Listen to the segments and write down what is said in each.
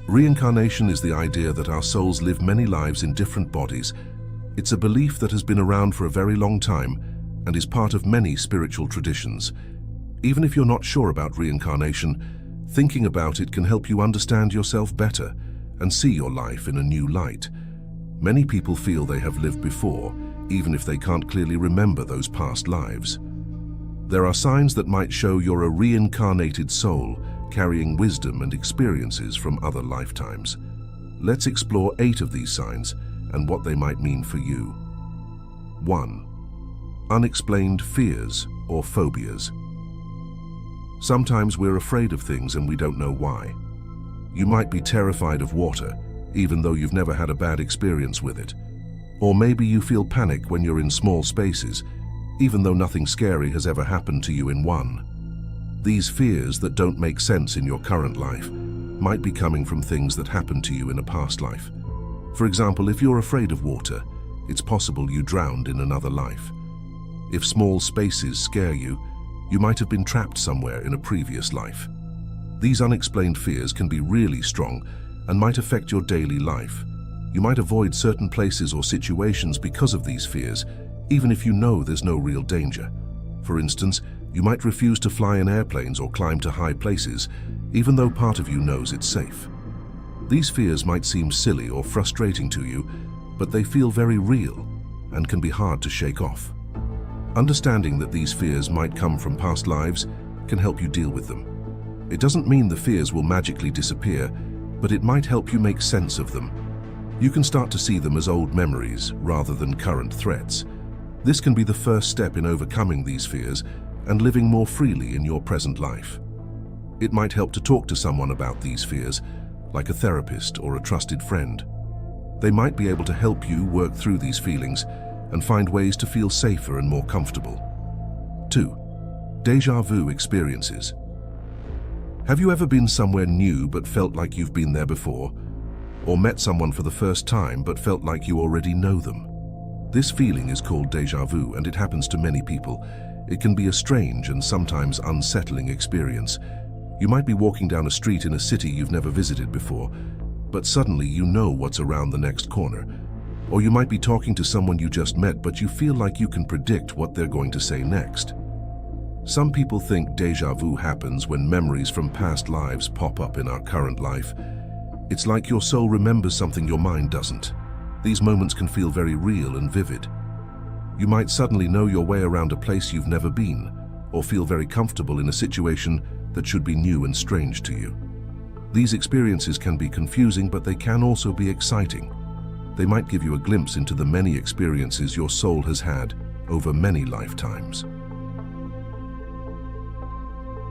Reincarnation is the idea that our souls live many lives in different bodies. It's a belief that has been around for a very long time and is part of many spiritual traditions. Even if you're not sure about reincarnation, thinking about it can help you understand yourself better and see your life in a new light. Many people feel they have lived before, even if they can't clearly remember those past lives. There are signs that might show you're a reincarnated soul, carrying wisdom and experiences from other lifetimes. Let's explore 8 of these signs and what they might mean for you. 1. Unexplained fears or phobias. Sometimes we're afraid of things and we don't know why. You might be terrified of water, even though you've never had a bad experience with it. Or maybe you feel panic when you're in small spaces, even though nothing scary has ever happened to you in one. These fears that don't make sense in your current life might be coming from things that happened to you in a past life. For example, if you're afraid of water, it's possible you drowned in another life. If small spaces scare you, you might have been trapped somewhere in a previous life. These unexplained fears can be really strong and might affect your daily life. You might avoid certain places or situations because of these fears, even if you know there's no real danger. For instance, you might refuse to fly in airplanes or climb to high places, even though part of you knows it's safe. These fears might seem silly or frustrating to you, but they feel very real and can be hard to shake off. Understanding that these fears might come from past lives can help you deal with them. It doesn't mean the fears will magically disappear, but it might help you make sense of them. You can start to see them as old memories rather than current threats. This can be the first step in overcoming these fears and living more freely in your present life. It might help to talk to someone about these fears, like a therapist or a trusted friend. They might be able to help you work through these feelings and find ways to feel safer and more comfortable. 2. Déjà vu experiences. Have you ever been somewhere new but felt like you've been there before? Or met someone for the first time but felt like you already know them? This feeling is called déjà vu, and it happens to many people. It can be a strange and sometimes unsettling experience. You might be walking down a street in a city you've never visited before, but suddenly you know what's around the next corner. Or you might be talking to someone you just met, but you feel like you can predict what they're going to say next. Some people think déjà vu happens when memories from past lives pop up in our current life. It's like your soul remembers something your mind doesn't. These moments can feel very real and vivid. You might suddenly know your way around a place you've never been, or feel very comfortable in a situation that should be new and strange to you. These experiences can be confusing, but they can also be exciting. They might give you a glimpse into the many experiences your soul has had over many lifetimes.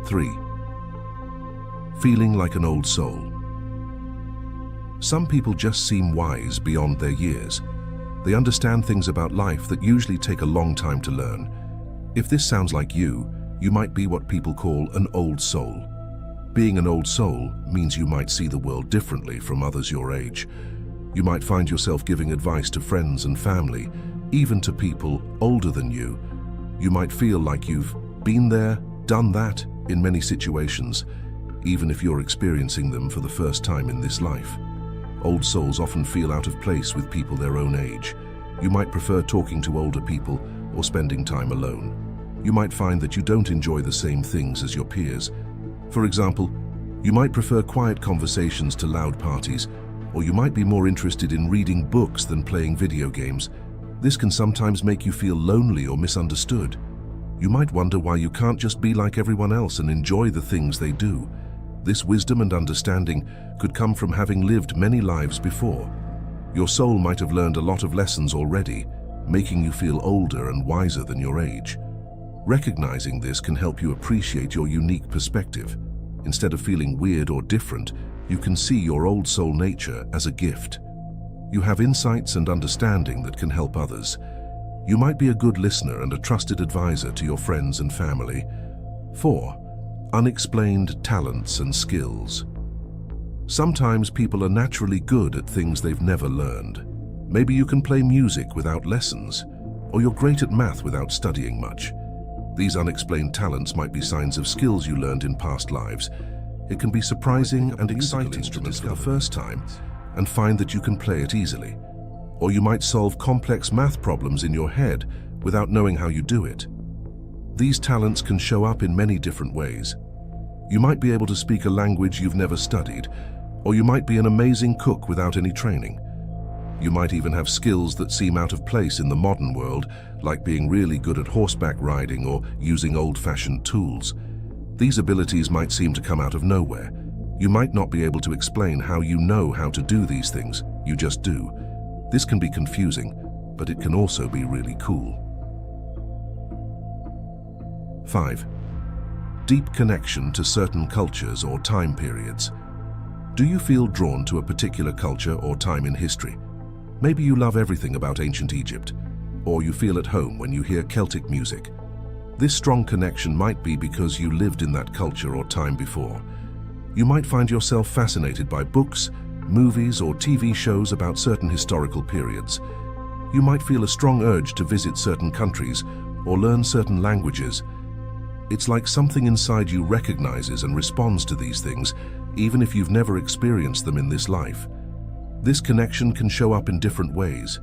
3. Feeling like an old soul. Some people just seem wise beyond their years. They understand things about life that usually take a long time to learn. If this sounds like you might be what people call an old soul. Being an old soul means you might see the world differently from others your age. You might find yourself giving advice to friends and family, even to people older than you. You might feel like you've been there, done that in many situations, even if you're experiencing them for the first time in this life. Old souls often feel out of place with people their own age. You might prefer talking to older people or spending time alone. You might find that you don't enjoy the same things as your peers. For example, you might prefer quiet conversations to loud parties, or you might be more interested in reading books than playing video games. This can sometimes make you feel lonely or misunderstood. You might wonder why you can't just be like everyone else and enjoy the things they do. This wisdom and understanding could come from having lived many lives before. Your soul might have learned a lot of lessons already, making you feel older and wiser than your age. Recognizing this can help you appreciate your unique perspective. Instead of feeling weird or different, you can see your old soul nature as a gift. You have insights and understanding that can help others. You might be a good listener and a trusted advisor to your friends and family. 4. Unexplained talents and skills. Sometimes people are naturally good at things they've never learned. Maybe you can play music without lessons, or you're great at math without studying much. These unexplained talents might be signs of skills you learned in past lives. It can be surprising and exciting to discover for the first time and find that you can play it easily. Or you might solve complex math problems in your head without knowing how you do it. These talents can show up in many different ways. You might be able to speak a language you've never studied, or you might be an amazing cook without any training. You might even have skills that seem out of place in the modern world, like being really good at horseback riding or using old-fashioned tools. These abilities might seem to come out of nowhere. You might not be able to explain how you know how to do these things, you just do. This can be confusing, but it can also be really cool. 5. Deep connection to certain cultures or time periods. Do you feel drawn to a particular culture or time in history? Maybe you love everything about ancient Egypt, or you feel at home when you hear Celtic music. This strong connection might be because you lived in that culture or time before. You might find yourself fascinated by books, movies, or TV shows about certain historical periods. You might feel a strong urge to visit certain countries or learn certain languages. It's like something inside you recognizes and responds to these things, even if you've never experienced them in this life. This connection can show up in different ways.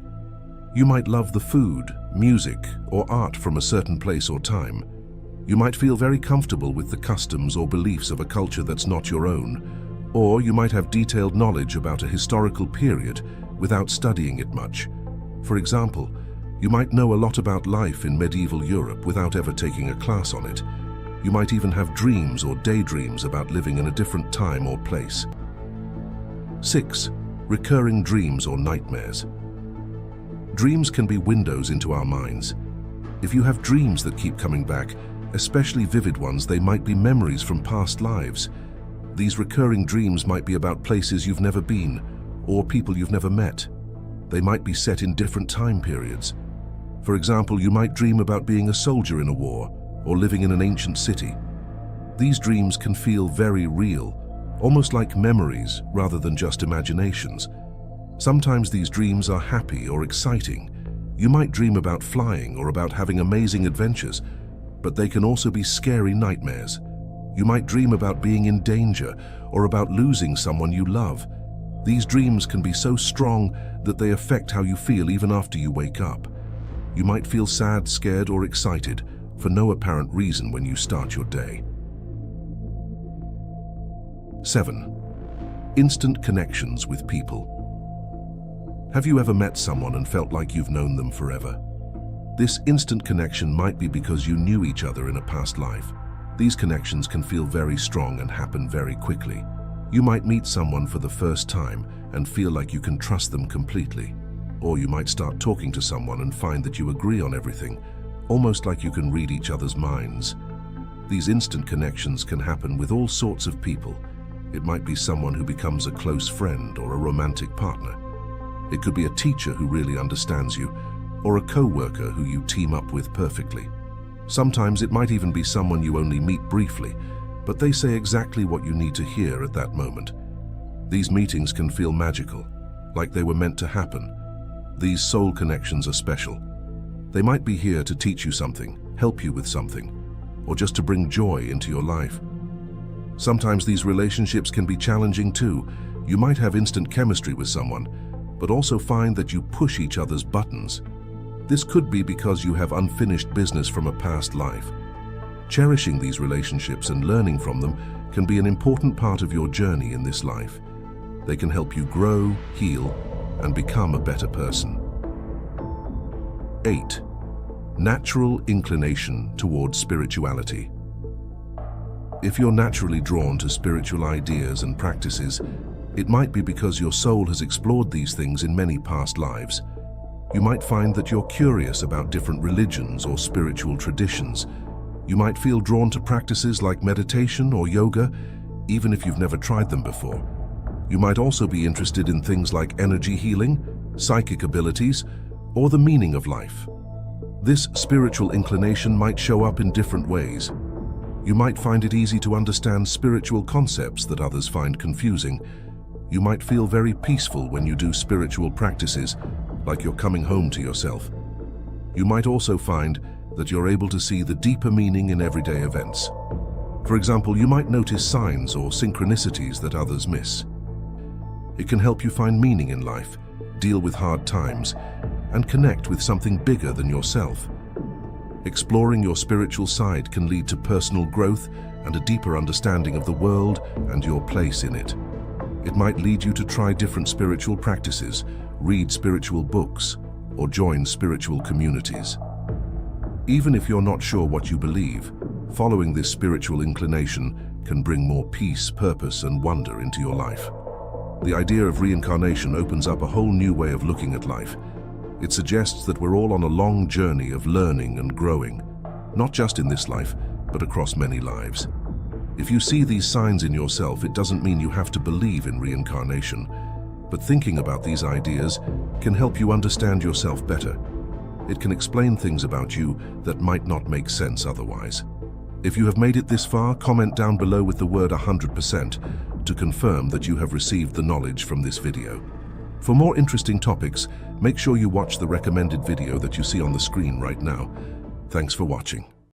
You might love the food, music, or art from a certain place or time. You might feel very comfortable with the customs or beliefs of a culture that's not your own, or you might have detailed knowledge about a historical period without studying it much. For example, you might know a lot about life in medieval Europe without ever taking a class on it. You might even have dreams or daydreams about living in a different time or place. 6. Recurring dreams or nightmares. Dreams can be windows into our minds. If you have dreams that keep coming back, especially vivid ones, they might be memories from past lives. These recurring dreams might be about places you've never been or people you've never met. They might be set in different time periods. For example, you might dream about being a soldier in a war or living in an ancient city. These dreams can feel very real, almost like memories rather than just imaginations. Sometimes these dreams are happy or exciting. You might dream about flying or about having amazing adventures, but they can also be scary nightmares. You might dream about being in danger or about losing someone you love. These dreams can be so strong that they affect how you feel even after you wake up. You might feel sad, scared, or excited for no apparent reason when you start your day. 7. Instant connections with people. Have you ever met someone and felt like you've known them forever? This instant connection might be because you knew each other in a past life. These connections can feel very strong and happen very quickly. You might meet someone for the first time and feel like you can trust them completely. Or you might start talking to someone and find that you agree on everything, almost like you can read each other's minds. These instant connections can happen with all sorts of people. It might be someone who becomes a close friend or a romantic partner. It could be a teacher who really understands you, or a co-worker who you team up with perfectly. Sometimes it might even be someone you only meet briefly, but they say exactly what you need to hear at that moment. These meetings can feel magical, like they were meant to happen. These soul connections are special. They might be here to teach you something, help you with something, or just to bring joy into your life. Sometimes these relationships can be challenging too. You might have instant chemistry with someone, but also find that you push each other's buttons. This could be because you have unfinished business from a past life. Cherishing these relationships and learning from them can be an important part of your journey in this life. They can help you grow, heal, and become a better person. 8. Natural inclination towards spirituality. If you're naturally drawn to spiritual ideas and practices, it might be because your soul has explored these things in many past lives. You might find that you're curious about different religions or spiritual traditions. You might feel drawn to practices like meditation or yoga, even if you've never tried them before. You might also be interested in things like energy healing, psychic abilities, or the meaning of life. This spiritual inclination might show up in different ways. You might find it easy to understand spiritual concepts that others find confusing. You might feel very peaceful when you do spiritual practices, like you're coming home to yourself. You might also find that you're able to see the deeper meaning in everyday events. For example, you might notice signs or synchronicities that others miss. It can help you find meaning in life, deal with hard times, and connect with something bigger than yourself. Exploring your spiritual side can lead to personal growth and a deeper understanding of the world and your place in it. It might lead you to try different spiritual practices, read spiritual books, or join spiritual communities. Even if you're not sure what you believe, following this spiritual inclination can bring more peace, purpose, and wonder into your life. The idea of reincarnation opens up a whole new way of looking at life. It suggests that we're all on a long journey of learning and growing, not just in this life, but across many lives. If you see these signs in yourself, it doesn't mean you have to believe in reincarnation, but thinking about these ideas can help you understand yourself better. It can explain things about you that might not make sense otherwise. If you have made it this far, comment down below with the word 100% to confirm that you have received the knowledge from this video. For more interesting topics, make sure you watch the recommended video that you see on the screen right now. Thanks for watching.